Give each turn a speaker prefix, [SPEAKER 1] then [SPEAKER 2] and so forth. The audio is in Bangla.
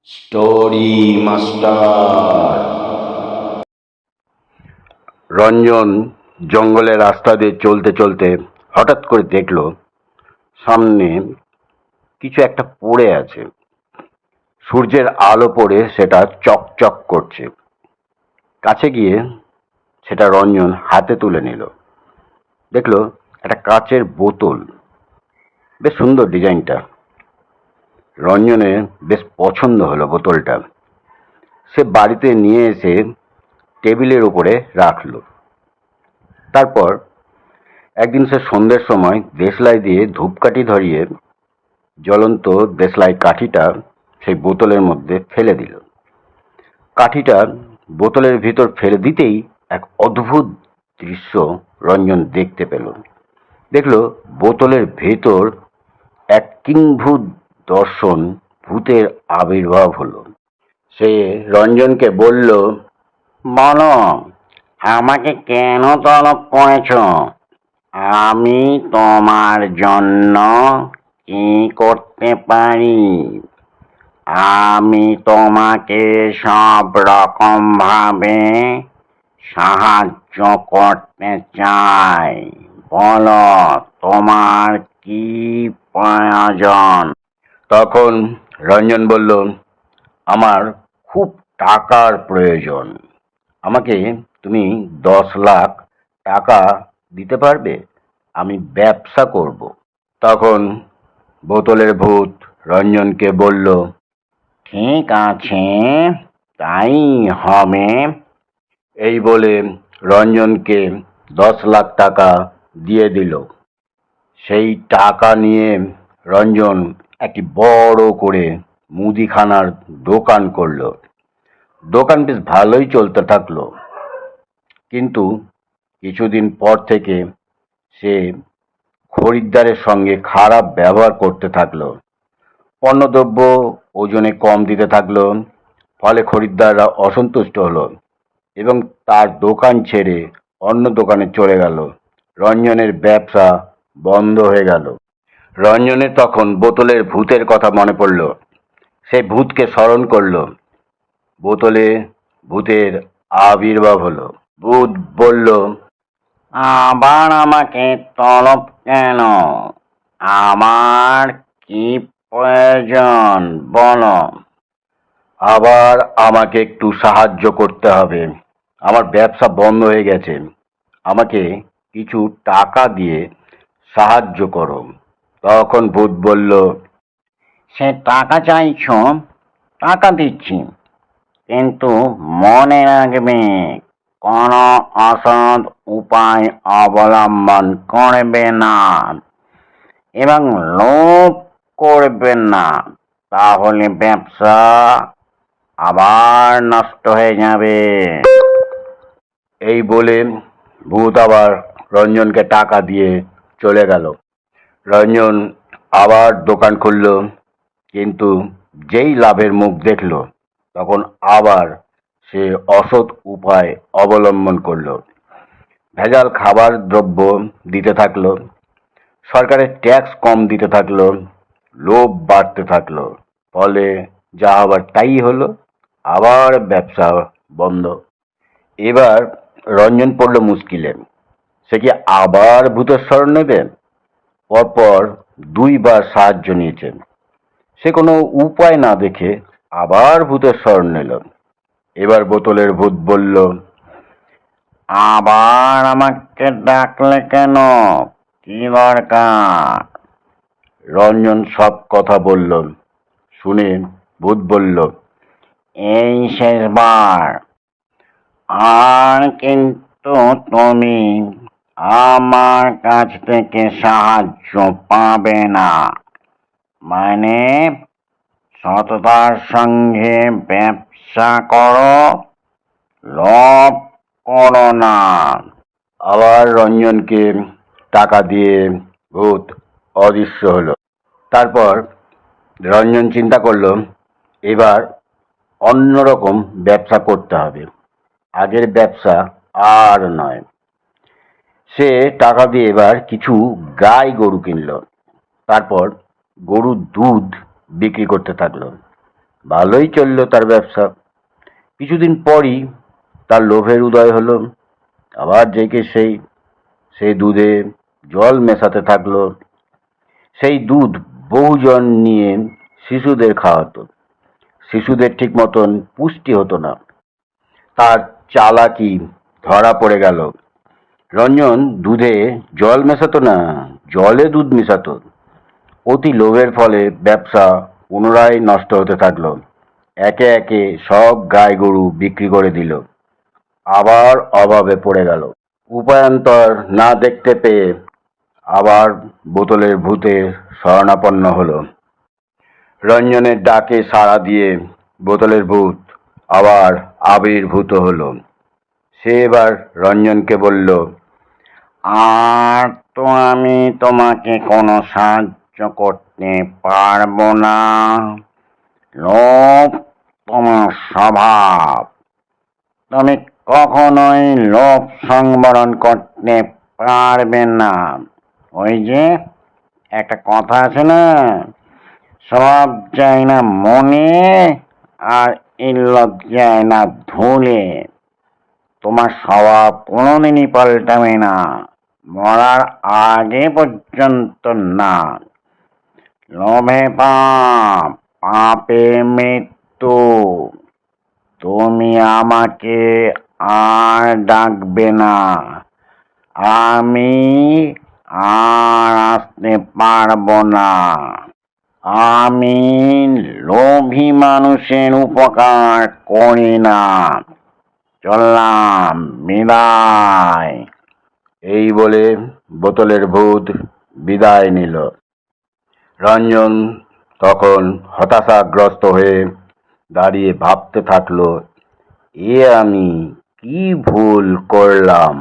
[SPEAKER 1] Story master. রঞ্জন জঙ্গলের রাস্তা দিয়ে চলতে চলতে হঠাৎ করে দেখল সামনে কিছু একটা পড়ে আছে। সূর্যের আলো পড়ে সেটা চকচক করছে। কাছে গিয়ে সেটা রঞ্জন হাতে তুলে নিল। দেখলো একটা কাচের বোতল। বেশ সুন্দর ডিজাইনটা। রঞ্জনের বেশ পছন্দ হলো বোতলটা। সে বাড়িতে নিয়ে এসে টেবিলের উপরে রাখলো। তারপর একদিন সে সন্ধ্যের সময় দেশলাই দিয়ে ধূপকাঠি ধরিয়ে জ্বলন্ত দেশলাই কাঠিটা সেই বোতলের মধ্যে ফেলে দিল। কাঠিটা বোতলের ভিতর ফেলে দিতেই এক অদ্ভুত দৃশ্য রঞ্জন দেখতে পেল। দেখল বোতলের ভেতর এক কিংভূত দর্শন ভূতের আবির্ভাব হলো। সে রঞ্জনকে বলল, বলো, আমাকে কেন তলব করেছ? আমি তোমার জন্য কি করতে পারি? আমি তোমাকে সব রকম ভাবে সাহায্য করতে চাই। বলো, তোমার কি প্রয়োজন? তখন রঞ্জন বলল, আমার খুব টাকার প্রয়োজন। আমাকে তুমি 10 লাখ টাকা দিতে পারবে? আমি ব্যবসা করব। তখন বোতলের ভূত রঞ্জনকে বলল, ঠিক আছে, তাই হবে। এই বলে রঞ্জনকে 10 লাখ টাকা দিয়ে দিল। সেই টাকা নিয়ে রঞ্জন একটি বড় করে মুদিখানার দোকান করলো। দোকান বেশ ভালোই চলতে থাকলো। কিন্তু কিছুদিন পর থেকে সে খরিদ্দারের সঙ্গে খারাপ ব্যবহার করতে থাকলো। পণ্যদ্রব্য ওজনে কম দিতে থাকলো। ফলে খরিদ্দাররা অসন্তুষ্ট হলো এবং তার দোকান ছেড়ে অন্য দোকানে চলে গেল। রঞ্জনের ব্যবসা বন্ধ হয়ে গেল। রঞ্জনের তখন বোতলের ভূতের কথা মনে পড়ল। সে ভূতকে স্মরণ করল। বোতলে ভূতের আবির্ভাব হলো। ভূত বলল, আবার আমাকে তলব কেন? আমার কি প্রয়োজন বলো? আবার আমাকে একটু সাহায্য করতে হবে। আমার ব্যবসা বন্ধ হয়ে গেছে। আমাকে কিছু টাকা দিয়ে সাহায্য করো। তখন ভূত বলল, সে টাকা চাইছো? টাকা দিচ্ছি, কিন্তু মনে রাখবে, কোনো অসৎ উপায় অবলম্বন করবে না এবং লোভ করবে না, তাহলে ব্যবসা আবার নষ্ট হয়ে যাবে। এই বলে ভূত আবার রঞ্জনকে টাকা দিয়ে চলে গেল। রঞ্জন আবার দোকান খুলল, কিন্তু যেই লাভের মুখ দেখল তখন আবার সে অসৎ উপায় অবলম্বন করলো। ভেজাল খাবার দ্রব্য দিতে থাকলো। সরকারের ট্যাক্স কম দিতে থাকলো। লোভ বাড়তে থাকলো। ফলে যা হবার তাই হলো। আবার ব্যবসা বন্ধ। এবার রঞ্জন পড়ল মুশকিলে। সে কি আবার ভূতের শরণ নেবে? পরপর 2বার সাহায্য নিয়েছেন। সে কোনো উপায় না দেখে আবার ভূতের শরণ নিল। এবার বোতলের ভূত বলল, আবার আমাকে ডাকলে কেন? কি দরকার? রঞ্জন সব কথা বলল। শুনে ভূত বলল, এই শেষবার। আর কিন্তু তুমি আমার কাছ থেকে সাহায্য পাবে না। মানে, সততার সঙ্গে ব্যবসা করো, লোভ করো না। আবার রঞ্জনকে টাকা দিয়ে ভূত অদৃশ্য হলো। তারপর রঞ্জন চিন্তা করলো, এবার অন্যরকম ব্যবসা করতে হবে। আগের ব্যবসা আর নয়। সে টাকা দিয়ে এবার কিছু গাই গরু কিনলো। তারপর গরুর দুধ বিক্রি করতে থাকলো। ভালোই চলল তার ব্যবসা। কিছুদিন পরই তার লোভের উদয় হলো। আবার জেগে সেই দুধে জল মেশাতে থাকলো। সেই দুধ বহুজন নিয়ে শিশুদের খাওয়াতো। শিশুদের ঠিক মতন পুষ্টি হতো না। তার চালাকি ধরা পড়ে গেল। রঞ্জন দুধে জল মেশাতো না, জলে দুধ মেশাতো। অতি লোভের ফলে ব্যবসা পুনরায় নষ্ট হতে থাকলো। একে একে সব গাই গরু বিক্রি করে দিল। আবার অভাবে পড়ে গেল। উপায়ান্তর না দেখতে পেয়ে আবার বোতলের ভূতে শরণাপন্ন হলো। রঞ্জনের ডাকে সাড়া দিয়ে বোতলের ভূত আবার আবির্ভূত হলো। সে এবার রঞ্জনকে বলল, আর তো আমি তোমাকে কোনো সাহায্য করতে পারবো না। লোভ তোমার স্বভাব। তুমি কখনোই লোভ সংবরণ করতে পারবে না। ওই যে একটা কথা আছে না, সব যায় না মনে, আর ইল্লত যায় না ধুলে। তোমার স্বভাব কোনোদিনই পাল্টাবে না, মরার আগে পর্যন্ত না। লোভে পাপ, পাপে মৃত্যু। তুমি আমাকে আর ডাকবে না, আমি আর আসতে পারবো না। আমি লোভী মানুষের উপকার করি না। চললাম, বিদায়। এই বলে বোতলের ভূত বিদায় নিল। রঞ্জন তখন হতাশাগ্রস্ত হয়ে দাঁড়িয়ে ভাবতে থাকলো, আমি কি ভুল করলাম।